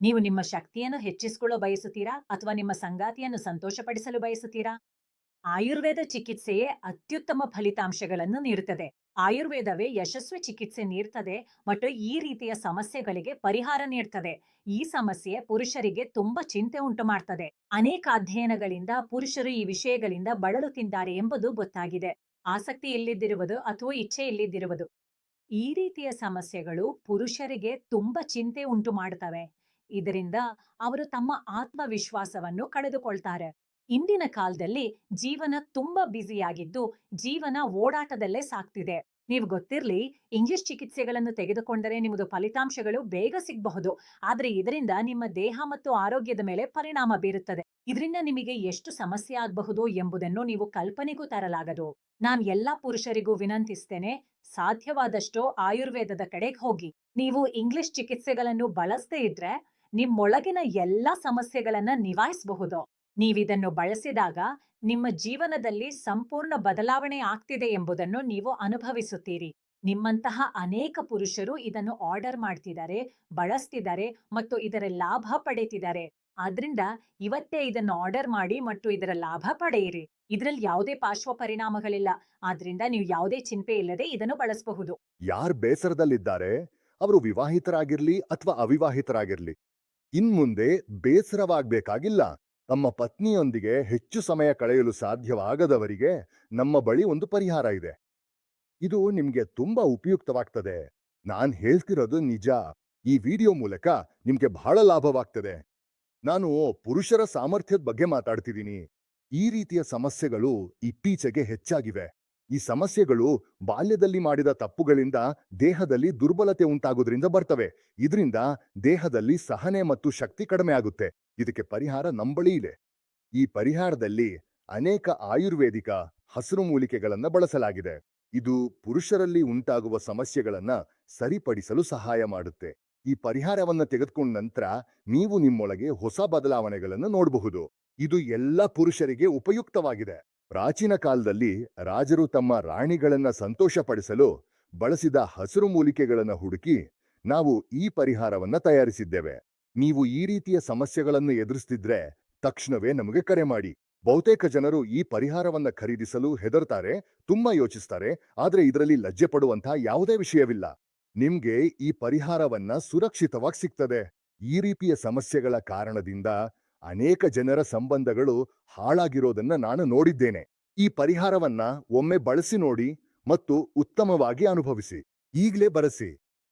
ನೀವು ನಿಮ್ಮ ಶಕ್ತಿಯನ್ನು ಹೆಚ್ಚಿಸಿಕೊಳ್ಳಲು ಬಯಸುತ್ತೀರಾ ಅಥವಾ ನಿಮ್ಮ ಸಂಗಾತಿಯನ್ನು ಸಂತೋಷಪಡಿಸಲು ಬಯಸುತ್ತೀರಾ? ಆಯುರ್ವೇದ ಚಿಕಿತ್ಸೆಯೇ ಅತ್ಯುತ್ತಮ ಫಲಿತಾಂಶಗಳನ್ನು ನೀಡುತ್ತದೆ. ಆಯುರ್ವೇದವೇ ಯಶಸ್ವಿ ಚಿಕಿತ್ಸೆ ನೀಡುತ್ತದೆ ಮತ್ತು ಈ ರೀತಿಯ ಸಮಸ್ಯೆಗಳಿಗೆ ಪರಿಹಾರ ನೀಡುತ್ತದೆ. ಈ ಸಮಸ್ಯೆ ಪುರುಷರಿಗೆ ತುಂಬಾ ಚಿಂತೆ ಉಂಟು ಮಾಡ್ತದೆ. ಅನೇಕ ಅಧ್ಯಯನಗಳಿಂದ ಪುರುಷರು ಈ ವಿಷಯಗಳಿಂದ ಬಳಲುತ್ತಿದ್ದಾರೆ ಎಂಬುದು ಗೊತ್ತಾಗಿದೆ. ಆಸಕ್ತಿ ಇಲ್ಲದಿರುವುದು ಅಥವಾ ಇಚ್ಛೆ ಇಲ್ಲದಿರುವುದು, ಈ ರೀತಿಯ ಸಮಸ್ಯೆಗಳು ಪುರುಷರಿಗೆ ತುಂಬಾ ಚಿಂತೆ ಉಂಟು ಮಾಡುತ್ತವೆ. ಇದರಿಂದ ಅವರು ತಮ್ಮ ಆತ್ಮವಿಶ್ವಾಸವನ್ನು ಕಳೆದುಕೊಳ್ತಾರೆ. ಇಂದಿನ ಕಾಲದಲ್ಲಿ ಜೀವನ ತುಂಬಾ ಬ್ಯುಸಿಯಾಗಿದ್ದು, ಜೀವನ ಓಡಾಟದಲ್ಲೇ ಸಾಗ್ತಿದೆ. ನೀವು ಗೊತ್ತಿರ್ಲಿ, ಇಂಗ್ಲಿಷ್ ಚಿಕಿತ್ಸೆಗಳನ್ನು ತೆಗೆದುಕೊಂಡರೆ ನಿಮ್ಮದು ಫಲಿತಾಂಶಗಳು ಬೇಗ ಸಿಗಬಹುದು. ಆದ್ರೆ ಇದರಿಂದ ನಿಮ್ಮ ದೇಹ ಮತ್ತು ಆರೋಗ್ಯದ ಮೇಲೆ ಪರಿಣಾಮ ಬೀರುತ್ತದೆ. ಇದರಿಂದ ನಿಮಗೆ ಎಷ್ಟು ಸಮಸ್ಯೆ ಆಗಬಹುದು ಎಂಬುದನ್ನು ನೀವು ಕಲ್ಪನೆಗೂ ತರಲಾಗದು. ನಾನು ಎಲ್ಲಾ ಪುರುಷರಿಗೂ ವಿನಂತಿಸ್ತೇನೆ, ಸಾಧ್ಯವಾದಷ್ಟು ಆಯುರ್ವೇದದ ಕಡೆಗೆ ಹೋಗಿ. ನೀವು ಇಂಗ್ಲಿಷ್ ಚಿಕಿತ್ಸೆಗಳನ್ನು ಬಳಸದೇ ಇದ್ರೆ ನಿಮ್ಮೊಳಗಿನ ಎಲ್ಲಾ ಸಮಸ್ಯೆಗಳನ್ನ ನಿವಾರಿಸಬಹುದು. ನೀವಿದನ್ನು ಬಳಸಿದಾಗ ನಿಮ್ಮ ಜೀವನದಲ್ಲಿ ಸಂಪೂರ್ಣ ಬದಲಾವಣೆ ಆಗ್ತಿದೆ ಎಂಬುದನ್ನು ನೀವು ಅನುಭವಿಸುತ್ತೀರಿ. ನಿಮ್ಮಂತಹ ಅನೇಕ ಪುರುಷರು ಇದನ್ನು ಆರ್ಡರ್ ಮಾಡ್ತಿದ್ದಾರೆ, ಬಳಸ್ತಿದ್ದಾರೆ ಮತ್ತು ಇದರ ಲಾಭ ಪಡೆಯುತ್ತಿದ್ದಾರೆ. ಆದ್ರಿಂದ ಇವತ್ತೇ ಇದನ್ನು ಆರ್ಡರ್ ಮಾಡಿ ಮತ್ತು ಇದರ ಲಾಭ ಪಡೆಯಿರಿ. ಇದರಲ್ಲಿ ಯಾವುದೇ ಪಾರ್ಶ್ವ ಪರಿಣಾಮಗಳಿಲ್ಲ. ಆದ್ರಿಂದ ನೀವು ಯಾವುದೇ ಚಿಂತೆ ಇಲ್ಲದೆ ಇದನ್ನು ಬಳಸಬಹುದು. ಯಾರ್ ಬೇಸರದಲ್ಲಿದ್ದಾರೆ, ಅವರು ವಿವಾಹಿತರಾಗಿರ್ಲಿ ಅಥವಾ ಅವಿವಾಹಿತರಾಗಿರ್ಲಿ, ಇನ್ಮುಂದೆ ಬೇಸರವಾಗ್ಬೇಕಾಗಿಲ್ಲ. ತಮ್ಮ ಪತ್ನಿಯೊಂದಿಗೆ ಹೆಚ್ಚು ಸಮಯ ಕಳೆಯಲು ಸಾಧ್ಯವಾಗದವರಿಗೆ ನಮ್ಮ ಬಳಿ ಒಂದು ಪರಿಹಾರ ಇದೆ. ಇದು ನಿಮ್ಗೆ ತುಂಬಾ ಉಪಯುಕ್ತವಾಗ್ತದೆ. ನಾನ್ ಹೇಳ್ತಿರೋದು ನಿಜ. ಈ ವಿಡಿಯೋ ಮೂಲಕ ನಿಮ್ಗೆ ಬಹಳ ಲಾಭವಾಗ್ತದೆ. ನಾನು ಪುರುಷರ ಸಾಮರ್ಥ್ಯದ ಬಗ್ಗೆ ಮಾತಾಡ್ತಿದ್ದೀನಿ. ಈ ರೀತಿಯ ಸಮಸ್ಯೆಗಳು ಇತ್ತೀಚೆಗೆ ಹೆಚ್ಚಾಗಿವೆ. ಈ ಸಮಸ್ಯೆಗಳು ಬಾಲ್ಯದಲ್ಲಿ ಮಾಡಿದ ತಪ್ಪುಗಳಿಂದ ದೇಹದಲ್ಲಿ ದುರ್ಬಲತೆ ಉಂಟಾಗೋದ್ರಿಂದ ಬರ್ತವೆ. ಇದರಿಂದ ದೇಹದಲ್ಲಿ ಸಹನೆ ಮತ್ತು ಶಕ್ತಿ ಕಡಿಮೆ ಆಗುತ್ತೆ. ಇದಕ್ಕೆ ಪರಿಹಾರ ನಂಬಳಿ ಇದೆ. ಈ ಪರಿಹಾರದಲ್ಲಿ ಅನೇಕ ಆಯುರ್ವೇದಿಕ ಹಸಿರು ಮೂಲಿಕೆಗಳನ್ನ ಬಳಸಲಾಗಿದೆ. ಇದು ಪುರುಷರಲ್ಲಿ ಉಂಟಾಗುವ ಸಮಸ್ಯೆಗಳನ್ನ ಸರಿಪಡಿಸಲು ಸಹಾಯ ಮಾಡುತ್ತೆ. ಈ ಪರಿಹಾರವನ್ನ ತೆಗೆದುಕೊಂಡ ನಂತರ ನೀವು ನಿಮ್ಮೊಳಗೆ ಹೊಸ ಬದಲಾವಣೆಗಳನ್ನು ನೋಡಬಹುದು. ಇದು ಎಲ್ಲ ಪುರುಷರಿಗೆ ಉಪಯುಕ್ತವಾಗಿದೆ. ಪ್ರಾಚೀನ ಕಾಲದಲ್ಲಿ ರಾಜರು ತಮ್ಮ ರಾಣಿಗಳನ್ನ ಸಂತೋಷಪಡಿಸಲು ಬಳಸಿದ ಹಸಿರು ಮೂಲಿಕೆಗಳನ್ನ ಹುಡುಕಿ ನಾವು ಈ ಪರಿಹಾರವನ್ನ ತಯಾರಿಸಿದ್ದೇವೆ. ನೀವು ಈ ರೀತಿಯ ಸಮಸ್ಯೆಗಳನ್ನು ಎದುರಿಸ್ತಿದ್ರೆ ತಕ್ಷಣವೇ ನಮಗೆ ಕರೆ ಮಾಡಿ. ಬಹುತೇಕ ಜನರು ಈ ಪರಿಹಾರವನ್ನ ಖರೀದಿಸಲು ಹೆದರ್ತಾರೆ, ತುಂಬಾ ಯೋಚಿಸ್ತಾರೆ. ಆದ್ರೆ ಇದರಲ್ಲಿ ಲಜ್ಜೆ ಪಡುವಂತಹ ಯಾವುದೇ ವಿಷಯವಿಲ್ಲ. ನಿಮ್ಗೆ ಈ ಪರಿಹಾರವನ್ನ ಸುರಕ್ಷಿತವಾಗಿ ಸಿಗ್ತದೆ. ಈ ರೀತಿಯ ಸಮಸ್ಯೆಗಳ ಕಾರಣದಿಂದ ಅನೇಕ ಜನರ ಸಂಬಂಧಗಳು ಹಾಳಾಗಿರೋದನ್ನ ನಾನು ನೋಡಿದ್ದೇನೆ. ಈ ಪರಿಹಾರವನ್ನ ಒಮ್ಮೆ ಬಳಸಿ ನೋಡಿ ಮತ್ತು ಉತ್ತಮವಾಗಿ ಅನುಭವಿಸಿ. ಈಗಲೇ ಬರೆಸಿ.